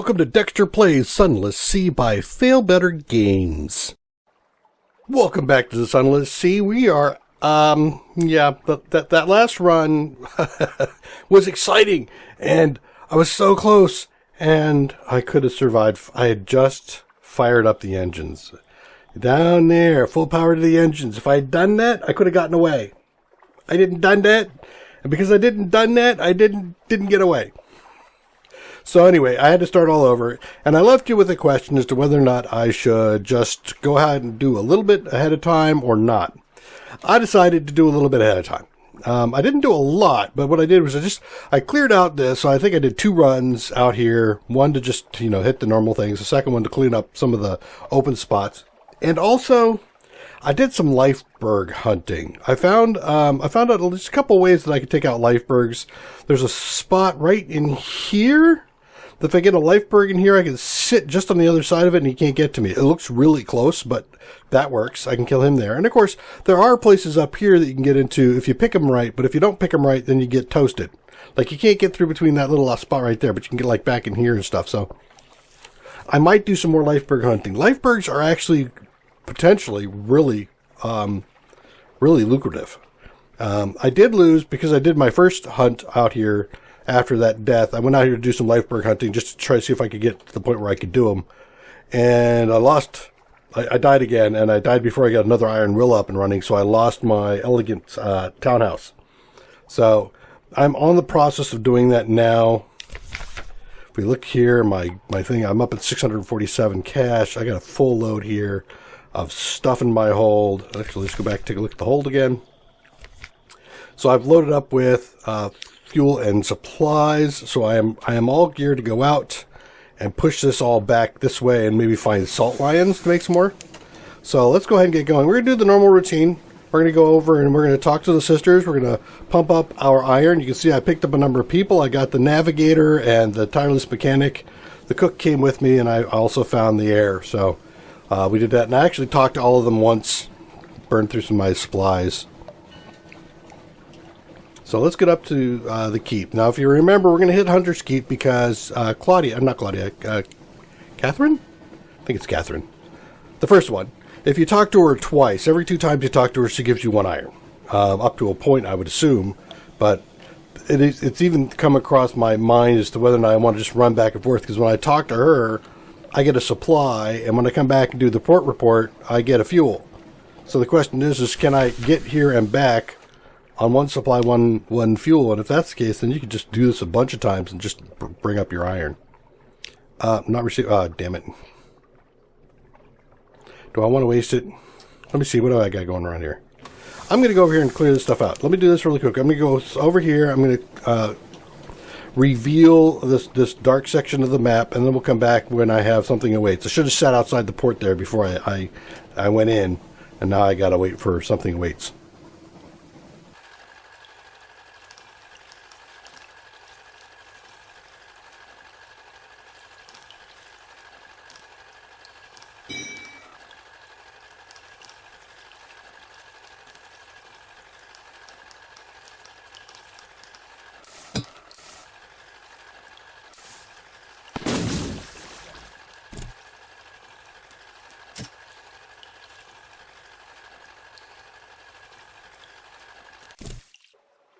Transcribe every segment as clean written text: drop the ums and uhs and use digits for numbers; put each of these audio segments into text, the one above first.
Welcome to Dextor Plays Sunless Sea by Failbetter Games. Welcome back to the Sunless Sea. We are, that last run was exciting, and I was so close, and I could have survived. I had just fired up the engines. Down there, full power to the engines. If I had done that, I could have gotten away. I didn't done that, and because I didn't done that, I didn't get away. So anyway, I had to start all over, and I left you with a question as to whether or not I should just go ahead and do a little bit ahead of time or not. I decided to do a little bit ahead of time. I didn't do a lot, but what I did was I cleared out this. So I think I did 2 runs out here, one to just, hit the normal things, the second one to clean up some of the open spots. And also, I did some lifeberg hunting. I found out there's a couple ways that I could take out lifebergs. There's a spot right in here. If I get a lifeberg in here, I can sit just on the other side of it and he can't get to me. It looks really close, but that works. I can kill him there. And of course, there are places up here that you can get into if you pick them right, but if you don't pick them right, then you get toasted. Like, you can't get through between that little spot right there, but you can get like back in here and stuff. So I might do some more lifeberg hunting. Lifebergs are actually potentially really lucrative. I did lose because I did my first hunt out here. After that death, I went out here to do some lifeberg hunting just to try to see if I could get to the point where I could do them. And I lost. I died again, and I died before I got another iron will up and running, so I lost my elegant townhouse. So I'm on the process of doing that now. If we look here, my thing, I'm up at 647 cash. I got a full load here of stuff in my hold. Actually, let's go back and take a look at the hold again. So I've loaded up with fuel and supplies, so I am all geared to go out and push this all back this way and maybe find salt lions to make some more. So let's go ahead and get going. We're going to do the normal routine. We're going to go over and we're going to talk to the sisters. We're going to pump up our iron. You can see I picked up a number of people. I got the navigator and the tireless mechanic. The cook came with me, and I also found the heir. So we did that, and I actually talked to all of them once, burned through some of my supplies. So let's get up to the keep. Now, if you remember, we're going to hit Hunter's Keep because Catherine? I think it's Catherine. The first one. If you talk to her twice, every 2 times you talk to her, she gives you 1 iron. Up to a point, I would assume. But it's even come across my mind as to whether or not I want to just run back and forth. Because when I talk to her, I get a supply. And when I come back and do the port report, I get a fuel. So the question is can I get here and back on 1 supply, one fuel? And if that's the case, then you could just do this a bunch of times and just bring up your iron. Not receive. Damn it. Do I want to waste it? Let me see. What do I got going around here? I'm going to go over here and clear this stuff out. Let me do this really quick. I'm going to go over here. I'm going to reveal this dark section of the map, and then we'll come back when I have something awaits. I should have sat outside the port there before I went in, and now I got to wait for something awaits.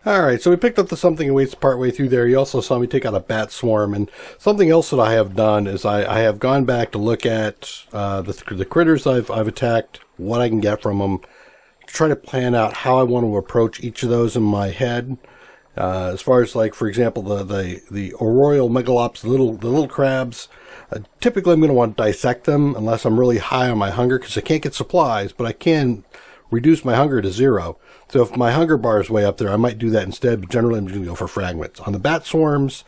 Alright, so we picked up the something awaits partway through there. You also saw me take out a bat swarm, and something else that I have done is I have gone back to look at the critters I've attacked, what I can get from them, to try to plan out how I want to approach each of those in my head. As far as, like, for example, the Auroral Megalops, the little crabs, typically I'm going to want to dissect them unless I'm really high on my hunger, because I can't get supplies, but I can reduce my hunger to 0. So if my hunger bar is way up there, I might do that instead, but generally I'm going to go for fragments. On the bat swarms,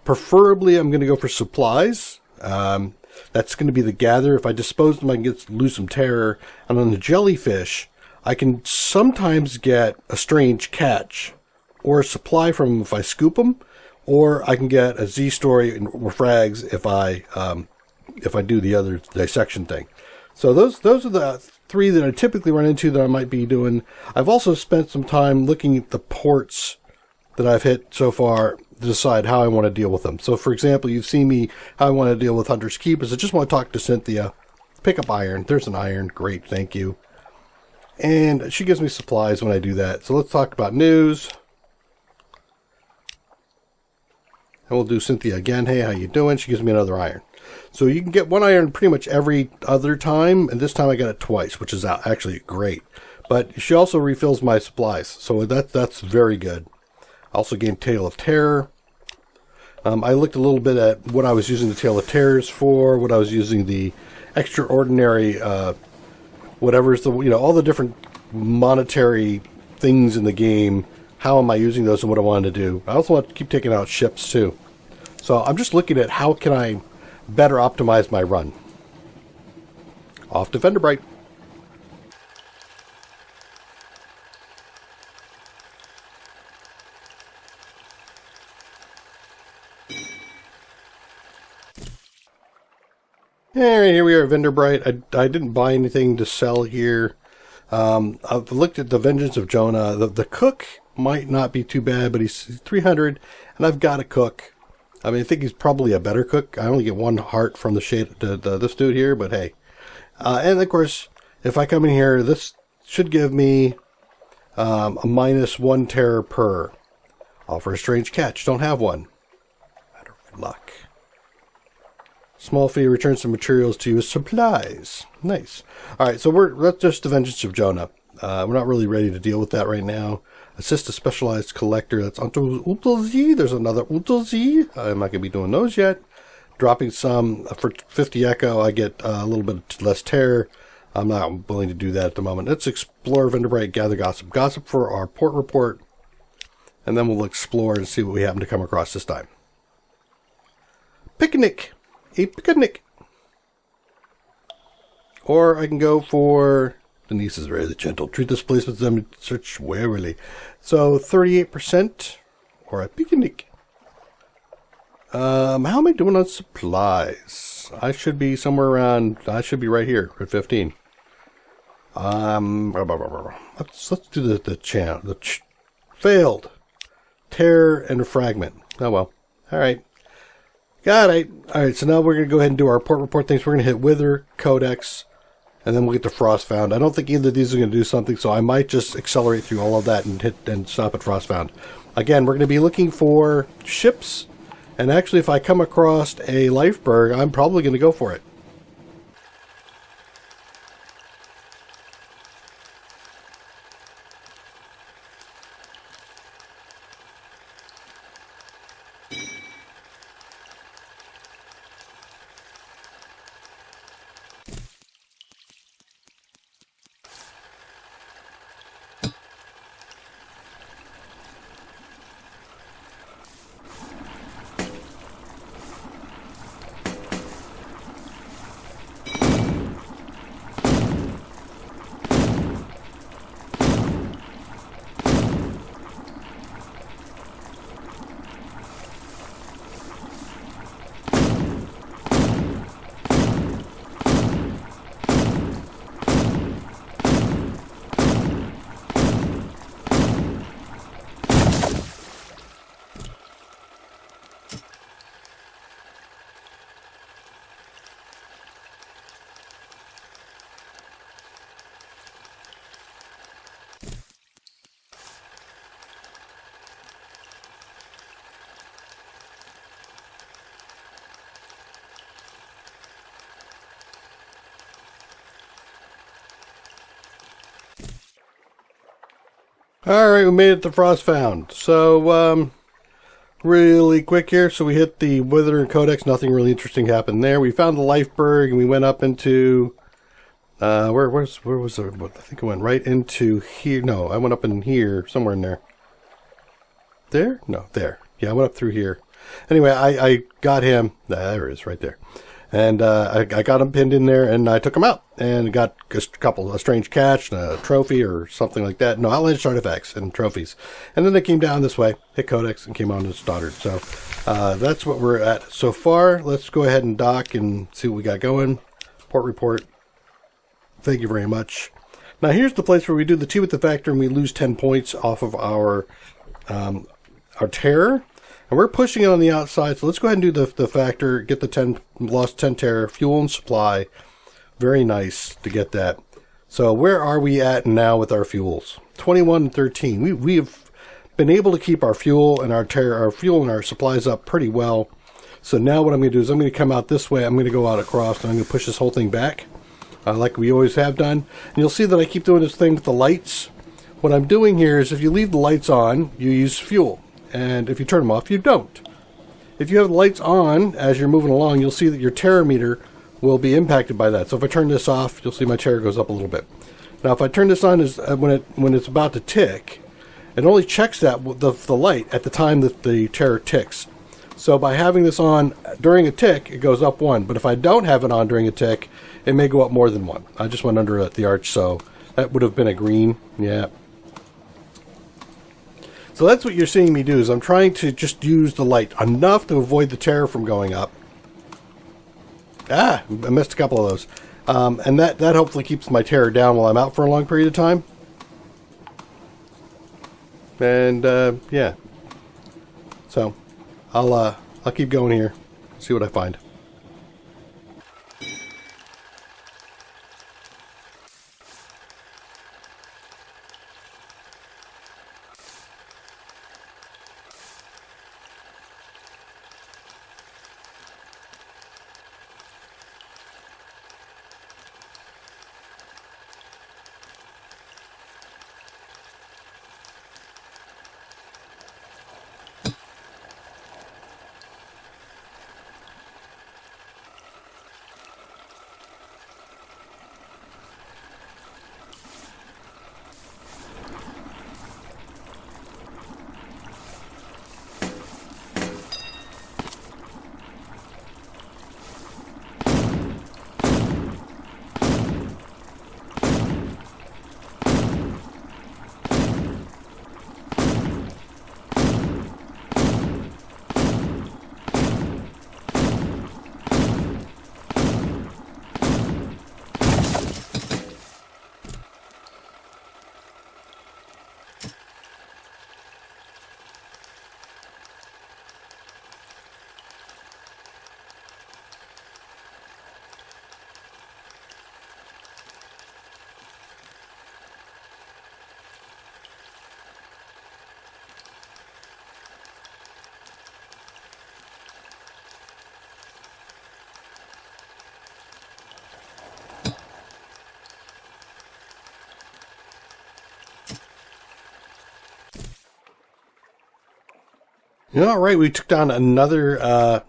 preferably I'm going to go for supplies. That's going to be the gather. If I dispose them, I can lose some terror. And on the jellyfish, I can sometimes get a strange catch or a supply from them if I scoop them, or I can get a Z story or frags if I do the other dissection thing. So those are the 3 that I typically run into that I might be doing. I've also spent some time looking at the ports that I've hit so far. decide how I want to deal with them. So, for example, you've seen me how I want to deal with Hunter's Keep is I just want to talk to Cynthia, pick up iron. There's an iron. Great, thank you. And she gives me supplies when I do that. So let's talk about news. And we'll do Cynthia again. Hey, how you doing? She gives me another iron. So you can get one iron pretty much every other time, and this time I got it twice, which is actually great. But she also refills my supplies, so that's very good. I also gained Tale of Terror. I looked a little bit at what I was using the Tale of Terrors for, what I was using the extraordinary, whatever's the, all the different monetary things in the game. How am I using those and what I wanted to do? I also want to keep taking out ships too. So I'm just looking at how can I better optimize my run. Off to Fenderbright. Alright, here we are at Venderbright. I didn't buy anything to sell here. I've looked at the Vengeance of Jonah. The cook might not be too bad, but he's 300, and I've got a cook. I mean, I think he's probably a better cook. I only get 1 heart from the shade this dude here, but hey. And of course, if I come in here, this should give me a -1 terror per. Offer a strange catch. Don't have one. Matter of luck. Small fee returns some materials to you as supplies. Nice. All right, so that's just the Vengeance of Jonah. We're not really ready to deal with that right now. Assist a specialized collector. That's underzee. There's another underzee. I'm not going to be doing those yet. Dropping some for 50 echo. I get a little bit less terror. I'm not willing to do that at the moment. Let's explore Venderbright, gather gossip. Gossip for our port report. And then we'll explore and see what we happen to come across this time. Picnic. A picnic. Or I can go for... Denise is really gentle. Treat this place with them search warily. So 38% or a picnic. How am I doing on supplies? I should be somewhere around. I should be right here at 15. Let's do the channel. Failed. Tear and a fragment. Oh well. All right. Got it. All right. So now we're gonna go ahead and do our port report things. We're gonna hit Wither, Codex. And then we'll get to Frostfound. I don't think either of these are going to do something, so I might just accelerate through all of that and stop at Frostfound. Again, we're going to be looking for ships, and actually if I come across a Lifeberg, I'm probably going to go for it. Alright, we made it to Frostfound. So, really quick here. So we hit the Wither and Codex. Nothing really interesting happened there. We found the Lifeberg, and we went up into... where was it? I think I went right into here. No, I went up in here, somewhere in there. There? No, there. Yeah, I went up through here. Anyway, I got him. There it is, right there. And I got him pinned in there, and I took him out. And got a strange catch, and a trophy, or something like that. No, outlandish artifacts and trophies. And then they came down this way, hit Codex, and came on to Stoddard. So that's what we're at so far. Let's go ahead and dock and see what we got going. Port report. Thank you very much. Now here's the place where we do the tea with the factor, and we lose 10 points off of our terror. And we're pushing it on the outside, so let's go ahead and do the factor, get the 10, lost 10 tare, fuel and supply. Very nice to get that. So where are we at now with our fuels? 21 and 13. We have been able to keep our fuel and our supplies up pretty well. So now what I'm going to do is I'm going to come out this way. I'm going to go out across, and I'm going to push this whole thing back, like we always have done. And you'll see that I keep doing this thing with the lights. What I'm doing here is if you leave the lights on, you use fuel. And if you turn them off, you don't. If you have the lights on as you're moving along, you'll see that your tare meter will be impacted by that. So if I turn this off, you'll see my tare goes up a little bit. Now if I turn this on, when it's about to tick, it only checks that the light at the time that the tare ticks. So by having this on during a tick, it goes up 1. But if I don't have it on during a tick, it may go up more than 1. I just went under the arch, so that would have been a green. Yeah. So that's what you're seeing me do, is I'm trying to just use the light enough to avoid the tare from going up. I missed a couple of those. And that hopefully keeps my tare down while I'm out for a long period of time. And, yeah. So, I'll keep going here, see what I find. All right, we took down another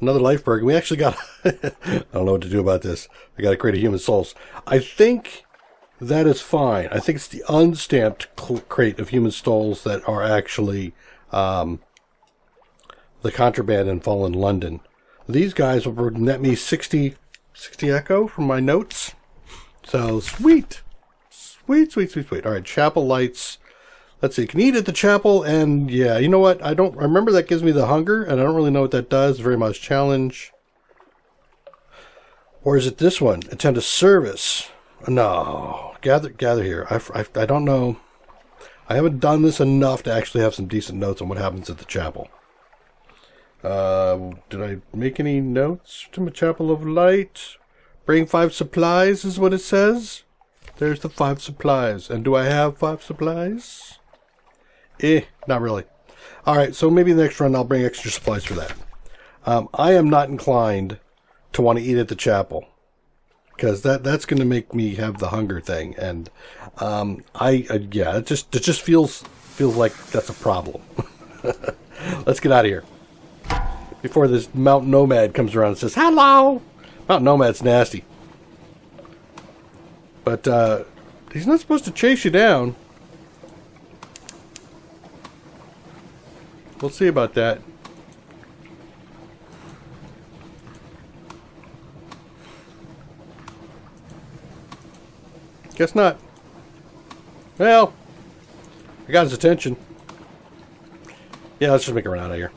lifeberg. We actually got, I don't know what to do about this. I got to create a human souls. I think that is fine. I think it's the unstamped crate of human souls that are actually the contraband in Fallen London. These guys will net me 60 echo from my notes. So sweet. Sweet. All right, chapel lights. Let's see, can eat at the chapel, and yeah, you know what? I remember that gives me the hunger, and I don't really know what that does. Very much challenge. Or is it this one? Attend a service. No. Gather here. I don't know. I haven't done this enough to actually have some decent notes on what happens at the chapel. Did I make any notes to my chapel of light? Bring 5 supplies is what it says. There's the 5 supplies. And do I have 5 supplies? Not really. Alright, so maybe the next run I'll bring extra supplies for that. I am not inclined to want to eat at the chapel, because that's going to make me have the hunger thing, and yeah, it just feels like that's a problem. Let's get out of here before this mountain nomad comes around and says hello. Mountain nomad's nasty, but he's not supposed to chase you down. We'll see about that. Guess not. Well, I got his attention. Yeah, let's just make a run out of here.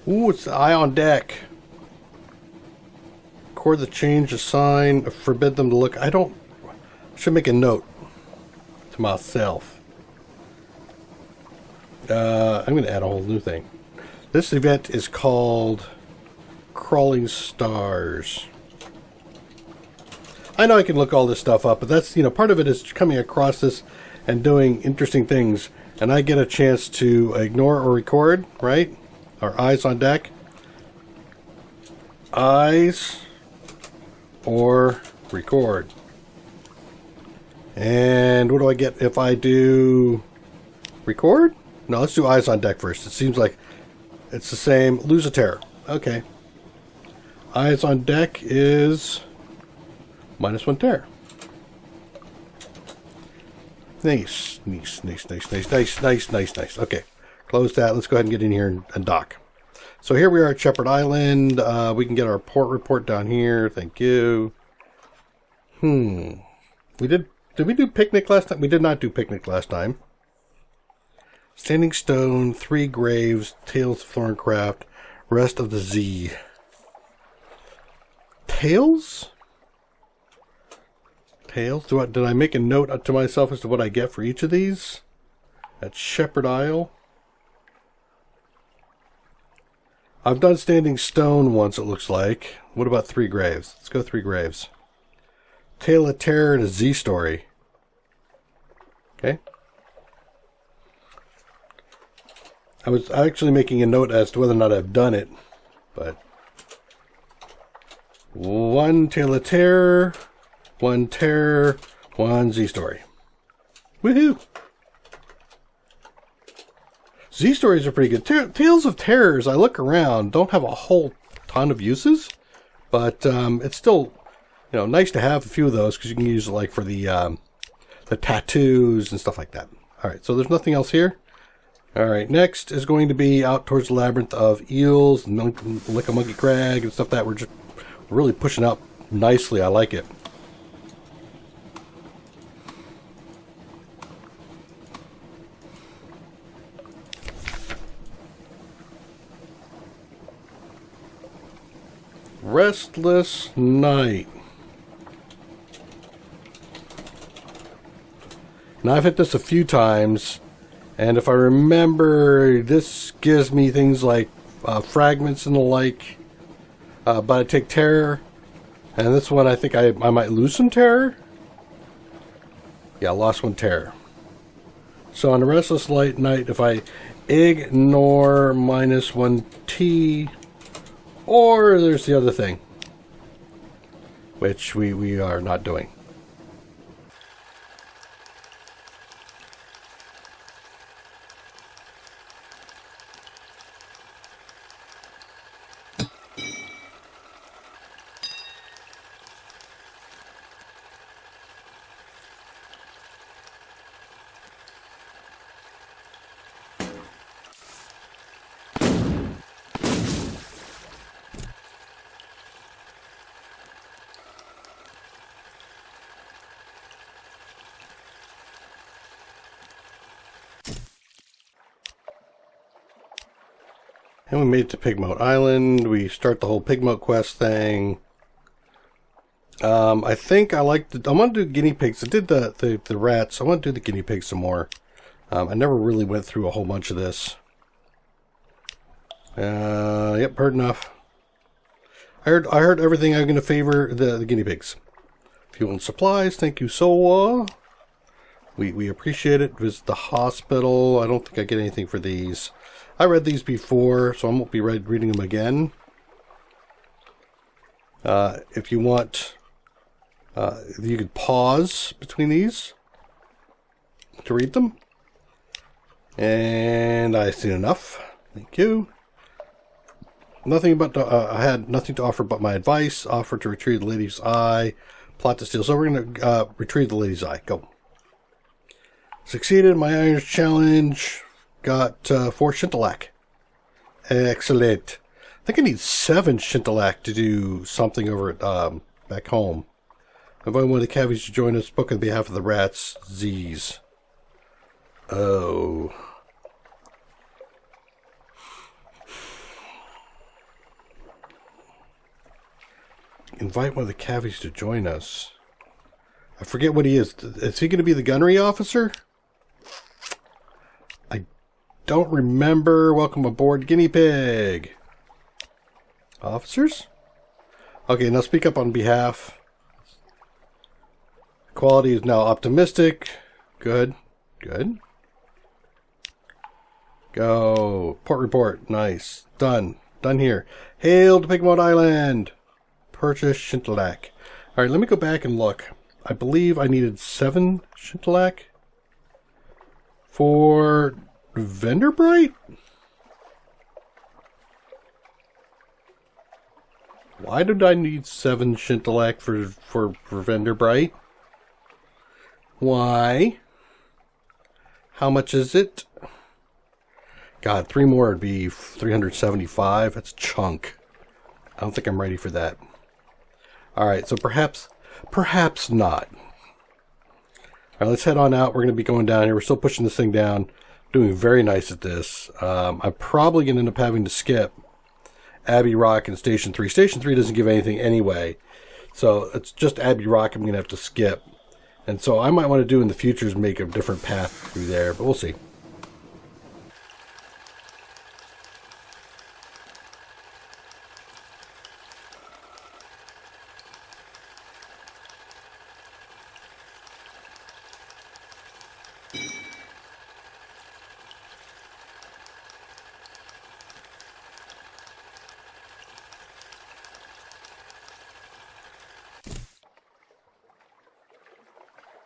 Ooh, it's the eye on deck. Record the change, assign, forbid them to look. I should make a note to myself. I'm going to add a whole new thing. This event is called Crawling Stars. I know I can look all this stuff up, but that's, part of it is coming across this and doing interesting things. And I get a chance to ignore or record, right? Our eyes on deck. Eyes or record. And what do I get if I do record? No, let's do eyes on deck first. It seems like it's the same. Lose a terror. Okay. Eyes on deck is -1 terror. Nice. Nice. Okay. Close that. Let's go ahead and get in here and dock. So here we are at Shepherd Island. We can get our port report down here. Thank you. Did we do picnic last time? We did not do picnic last time. Standing Stone, 3 Graves, Tales of Thorncraft, Rest of the Z. Tales? Did I make a note to myself as to what I get for each of these? At Shepherd Isle. I've done Standing Stone once, it looks like. What about 3 Graves? Let's go 3 Graves. Tale of Terror and a Z story. Okay. I was actually making a note as to whether or not I've done it, but 1 Tale of Terror, 1 Terror, 1 Z story. Woohoo! Z stories are pretty good. Tales of Terrors, I look around, don't have a whole ton of uses, but it's still, nice to have a few of those because you can use it like for the tattoos and stuff like that. All right, so there's nothing else here. All right, next is going to be out towards the labyrinth of eels, Lick a Monkey Crag, and stuff that we're just really pushing out nicely. I like it. Restless Night. Now I've hit this a few times, and if I remember, this gives me things like fragments and the like, but I take terror, and this one I think I might lose some terror. Yeah, I lost 1 terror. So on a Restless Night, if I ignore -1 T, or there's the other thing, which we are not doing. And we made it to Pigmoat Island. We start the whole Pigmoat quest thing. I think I want to do guinea pigs. I did the rats. I want to do the guinea pigs some more. I never really went through a whole bunch of this. Yep, heard enough. I heard everything. I'm going to favor the guinea pigs. Fuel and supplies. Thank you, so we appreciate it. Visit the hospital. I don't think I get anything for these. I read these before, so I won't be reading them again. If you want, you could pause between these to read them. And I've seen enough. Thank you. Nothing but I had nothing to offer but my advice. Offer to retrieve the lady's eye. Plot to steal. So we're going to retrieve the lady's eye. Go. Succeeded my Irons challenge. Got 4 Shintalak. Excellent. I think I need 7 Shintalak to do something over at back home. I invite one of the cavies to join us. Book on behalf of the rats. Z's. Oh. invite one of the cavies to join us. I forget what he is. Is he going to be the gunnery officer? I don't remember. Welcome aboard, guinea pig. Officers? Okay, now speak up on behalf. Quality is now optimistic. Good. Good. Go. Port report. Nice. Done. Done here. Hail to Pigmont Island. Purchase Shintalak. Alright, let me go back and look. I believe I needed 7 Shintalak for Venderbright? Why did I need 7 Shintalak for Venderbright? Why? How much is it? God, 3 more would be 375. That's a chunk. I don't think I'm ready for that. Alright, so perhaps not. Alright, let's head on out. We're going to be going down here. We're still pushing this thing down. Doing very nice at this. I'm probably going to end up having to skip Abbey Rock and Station 3. Station 3 doesn't give anything anyway. So it's just Abbey Rock I'm going to have to skip. And so I might want to do in the future is make a different path through there. But we'll see.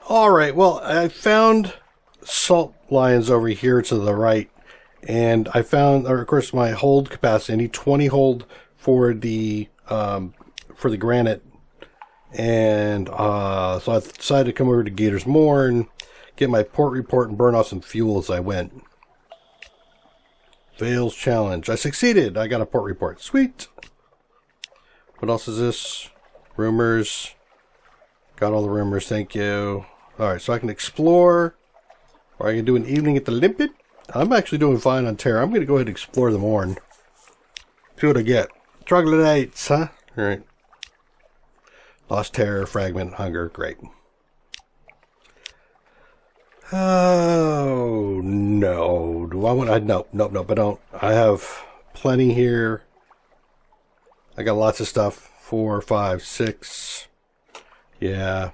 Alright, well, I found salt lions over here to the right, and I found, of course, my hold capacity. I need 20 hold for the granite, and so I decided to come over to Gators Moor and get my port report and burn off some fuel as I went. Vale's challenge. I succeeded! I got a port report. Sweet! What else is this? Rumors. Got all the rumors, thank you. Alright, so I can explore, or I can do an evening at the Limpet. I'm actually doing fine on Terra. I'm going to go ahead and explore the Morn. See what I get. Troglodytes, huh? Alright. Lost Terror, Fragment, Hunger, great. Oh, no. Do I want... Nope, I don't. I have plenty here. I got lots of stuff. 4, 5, 6. Yeah.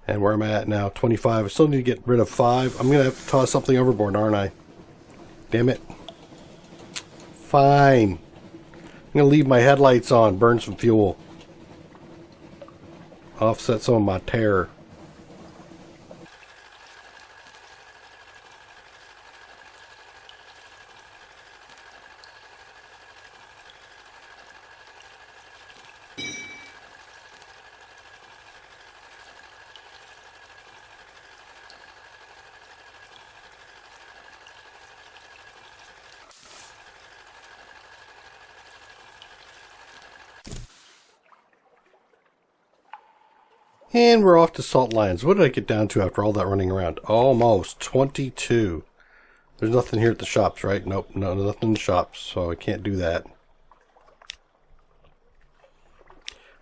And where am I at now? 25. I still need to get rid of 5. I'm going to have to toss something overboard, aren't I? Damn it. Fine. I'm going to leave my headlights on. Burn some fuel. Offset some of my terror. And we're off to Salt Lions. What did I get down to after all that running around? Almost 22. There's nothing here at the shops, right? Nope, no, nothing in the shops, so I can't do that.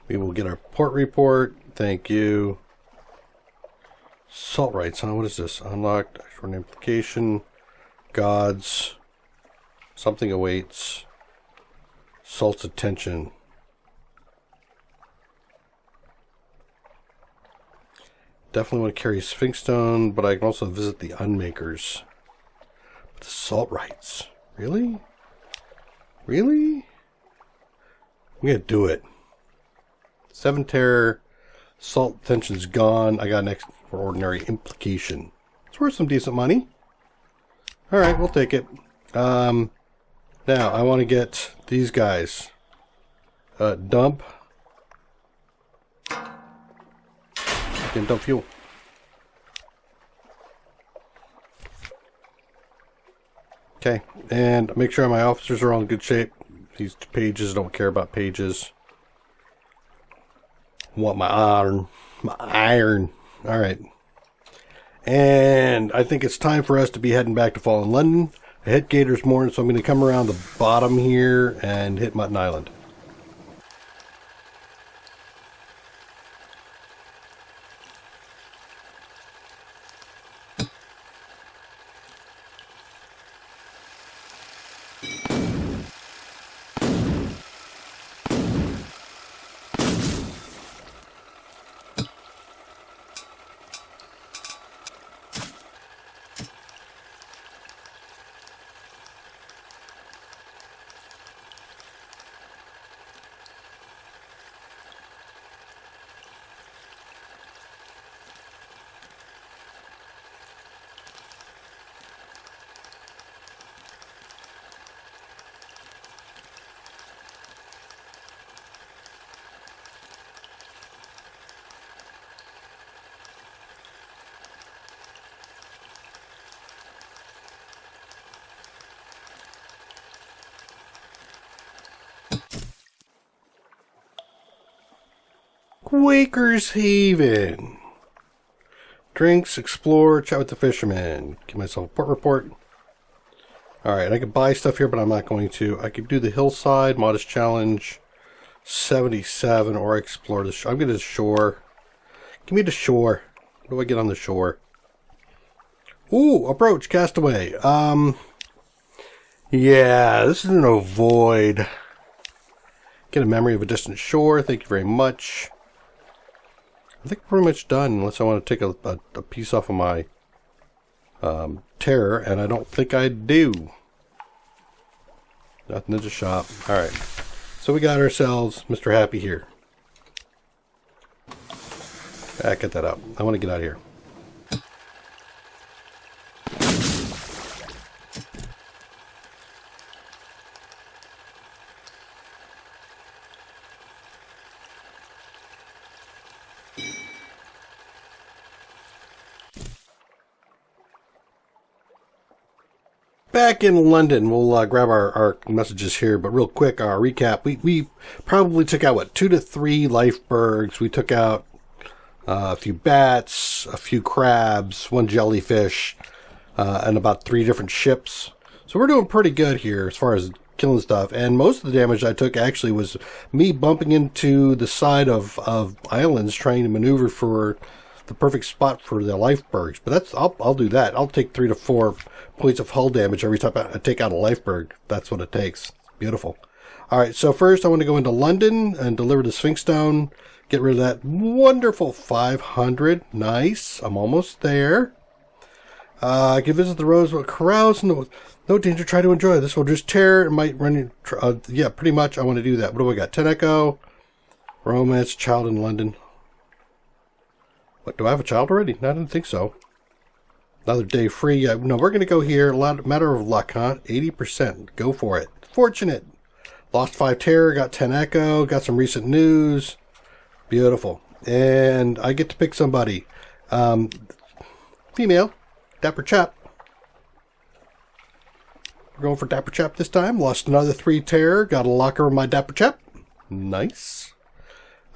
We will get our port report. Thank you. Salt rights, huh? What is this? Unlocked. Short implication. Gods. Something awaits. Salt's attention. Definitely want to carry Sphinx Stone, but I can also visit the Unmakers. But the Salt Rights. Really? Really? I'm going to do it. 7 Terror. Salt Tension's gone. I got an extraordinary implication. It's worth some decent money. Alright, we'll take it. Now, I want to get these guys. Dump. Then dump fuel. Okay, and make sure my officers are all in good shape. These pages, don't care about pages. Want my iron. My iron. Alright. And I think it's time for us to be heading back to Fallen London. I hit Gators Moor, so I'm going to come around the bottom here and hit Mutton Island. Quaker's Haven. Drinks, explore, chat with the fisherman. Give myself a port report. Alright, I could buy stuff here, but I'm not going to. I could do the hillside, modest challenge, 77, or explore the shore. I'm going to the shore. Give me the shore. What do I get on the shore? Ooh, approach, castaway. Yeah, this is an avoid. Get a memory of a distant shore. Thank you very much. I think we're pretty much done, unless I want to take a piece off of my terror, and I don't think I do. Nothing to the shop. Alright. So we got ourselves Mr. Happy here. Get that up. I want to get out of here. Back in London, we'll grab our messages here, but real quick, our recap. We probably took out, what, 2 to 3 lifebergs. We took out a few bats, a few crabs, 1 jellyfish, and about 3 different ships. So we're doing pretty good here as far as killing stuff. And most of the damage I took actually was me bumping into the side of islands trying to maneuver for the perfect spot for the lifebergs. But that's I'll do that. I'll take 3 to 4 points of hull damage every time I take out a lifeberg. That's what it takes. Beautiful. Alright, so first I want to go into London and deliver the Sphinx Stone. Get rid of that wonderful 500. Nice. I'm almost there. I can visit the Rosewood Carouse. No danger. Try to enjoy. This will just tear. It might run you. Yeah, pretty much. I want to do that. What do I got? 10 Echo. Romance. Child in London. What, do I have a child already? No, I didn't think so. Another day free. No, we're going to go here. Matter of luck, huh? 80%. Go for it. Fortunate. Lost 5 terror. Got 10 Echo. Got some recent news. Beautiful. And I get to pick somebody. Female. Dapper Chap. We're going for Dapper Chap this time. Lost another 3 terror. Got a locker in my Dapper Chap. Nice.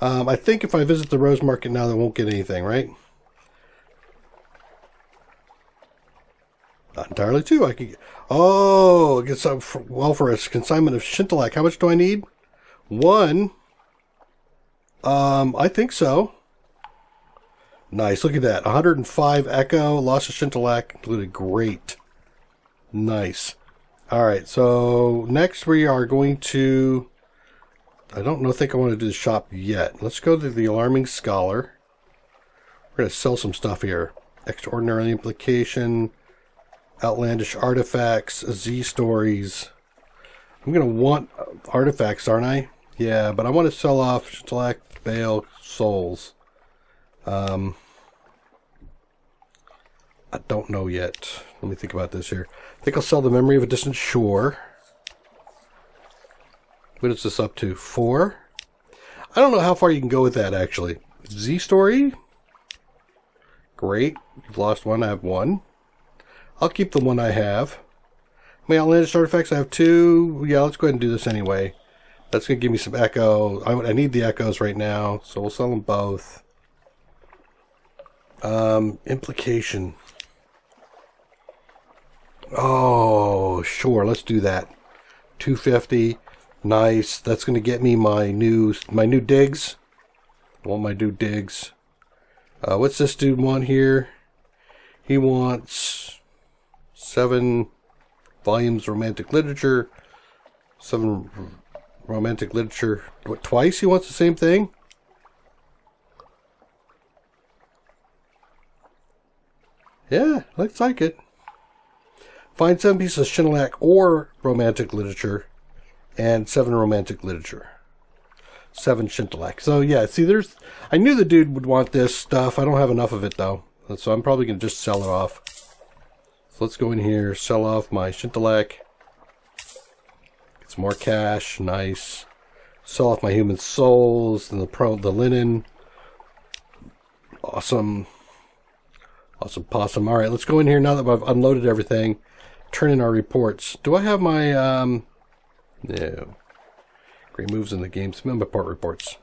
I think if I visit the Rose Market now, they won't get anything, right? Not entirely true. I could get, oh, get some for a consignment of Shintalak. How much do I need? 1. I think so. Nice. Look at that. 105 Echo. Lost a Shintalak included. Great. Nice. Alright, so next we are going to... I don't think I want to do the shop yet. Let's go to the Alarming Scholar. We're going to sell some stuff here. Extraordinary Implication. Outlandish Artifacts. Z Stories. I'm going to want artifacts, aren't I? Yeah, but I want to sell off Shintalak, Bale, Souls. I don't know yet. Let me think about this here. I think I'll sell the Memory of a Distant Shore. What is this up to? 4? I don't know how far you can go with that, actually. Z Story? Great. You've lost 1. I have 1. I'll keep the 1 I have. My Outlandish Artifacts, I have 2. Yeah, let's go ahead and do this anyway. That's going to give me some Echo. I need the Echoes right now, so we'll sell them both. Implication. Oh, sure. Let's do that. 250. Nice. That's going to get me my new digs. I want my new digs. What's this dude want here? He wants 7 volumes romantic literature. 7 romantic literature. What, twice he wants the same thing? Yeah, looks like it. Find 7 pieces of Shintalak or romantic literature. And 7 romantic literature. 7 Shintalak. So yeah, see, I knew the dude would want this stuff. I don't have enough of it though. So I'm probably going to just sell it off. So let's go in here, sell off my Shintalak. Get some more cash. Nice. Sell off my human souls and the linen. Awesome. Awesome possum. Alright, let's go in here now that I've unloaded everything. Turn in our reports. Do I have my no. Great moves in the game. Some of my part reports.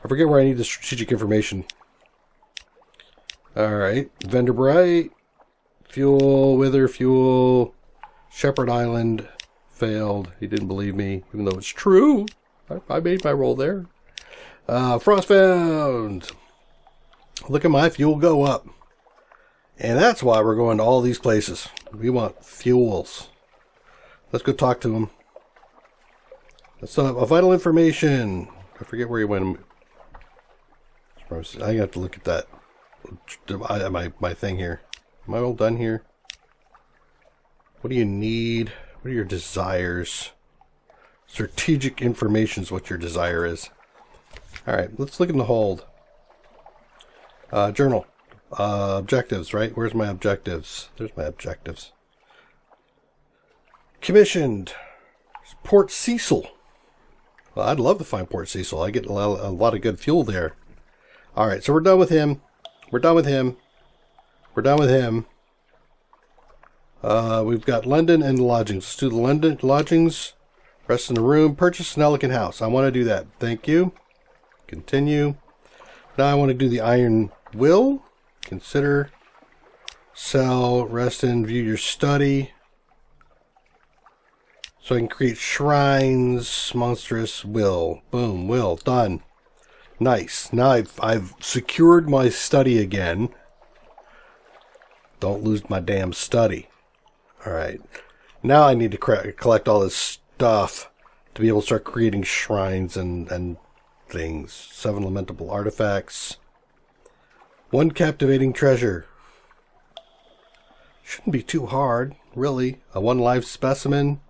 I forget where I need the strategic information. Alright. Vendor Bright. Fuel. Wither. Fuel. Shepherd Island. Failed. He didn't believe me, even though it's true. I made my roll there. Frostbound. Look at my fuel go up. And that's why we're going to all these places. We want fuels. Let's go talk to him. That's a vital information. I forget where he went. I have to look at that. My thing here. Am I all done here? What do you need? What are your desires? Strategic information is what your desire is. Alright, let's look in the hold. Journal. Objectives, right? Where's my objectives? There's my objectives. Commissioned. Port Cecil. Well, I'd love to find Port Cecil. I get a lot of good fuel there. Alright, so we're done with him. We're done with him. We're done with him. We've got London and lodgings. Let's do the London lodgings. Rest in the room. Purchase an elegant house. I want to do that. Thank you. Continue. Now I want to do the Iron Will. Consider. Sell. Rest in. View your study. So I can create shrines. Monstrous will. Boom. Will. Done. Nice. Now I've secured my study again. Don't lose my damn study. Alright. Now I need to collect all this stuff to be able to start creating shrines and things. 7 lamentable artifacts. 1 captivating treasure. Shouldn't be too hard, really. A 1 live specimen.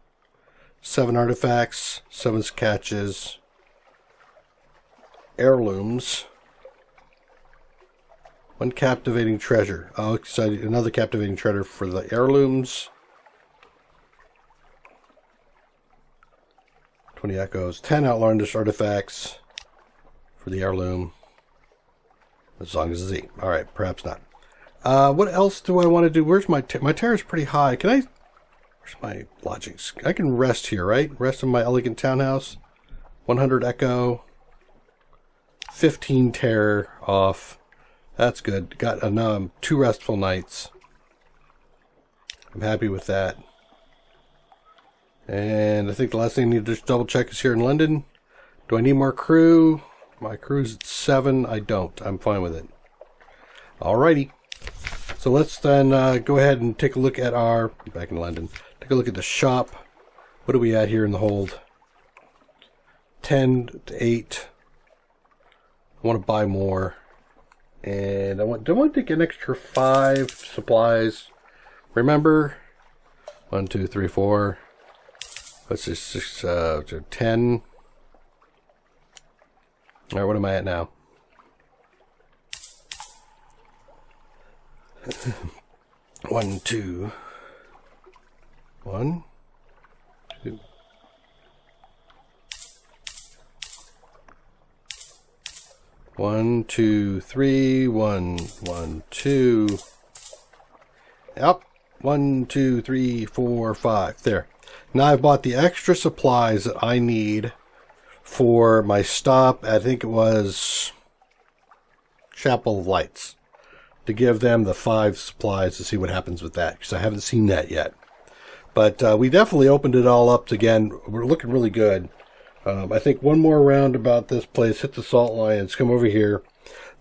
7 artifacts. 7 catches. Heirlooms. 1 captivating treasure. Oh, excited. Another captivating treasure for the heirlooms. 20 echoes. 10 outlandish artifacts for the heirloom. As long as Z. Alright, perhaps not. What else do I want to do? Where's my terror is pretty high. Can I... Where's my lodgings? I can rest here, right? Rest in my elegant townhouse. 100 echo. 15 terror off. That's good. Got 2 restful nights. I'm happy with that. And I think the last thing I need to just double check is here in London. Do I need more crew? My crew's at 7. I don't. I'm fine with it. Alrighty. So let's then go ahead and take a look at our... Back in London. Take a look at the shop. What are we at here in the hold? 10 to 8. I want to buy more. And do I want to take an extra 5 supplies? Remember? 1, 2, 3, 4. Let's just 10. Alright, what am I at now? One, two. 1, 2. One, 2, 3. 1, 1, 2. Yep. 1, 2, 3, 4, 5. There. Now I've bought the extra supplies that I need for my stop. I think it was Chapel of Lights. To give them the 5 supplies to see what happens with that. Because I haven't seen that yet. But we definitely opened it all up again. We're looking really good. I think one more round about this place. Hit the salt lions. Come over here.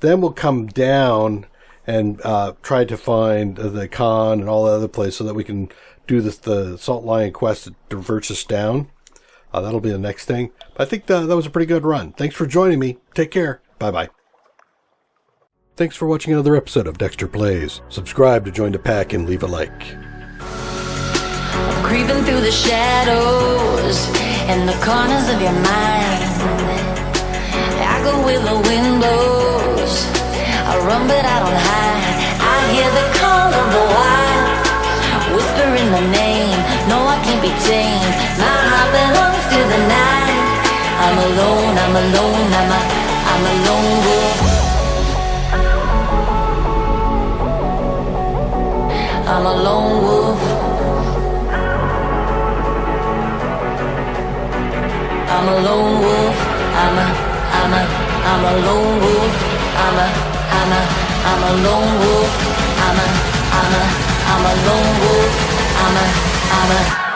Then we'll come down and try to find the con and all the other places so that we can do the Salt Lion quest that diverts us down. That'll be the next thing. But I think that was a pretty good run. Thanks for joining me. Take care. Bye-bye. Thanks for watching another episode of Dextor Plays. Subscribe to join the pack and leave a like. Creeping through the shadows and the corners of your mind. I go where the wind blows. I run but I don't hide. I hear the call of the wild, whispering the name. No, I can't be tamed. My heart belongs to the night. I'm alone, I'm alone, I'm a lone wolf. I'm a lone wolf. I'm a lone wolf. I'm a I'm a lone wolf. I'm a lone wolf. I'm a lone wolf. I'm a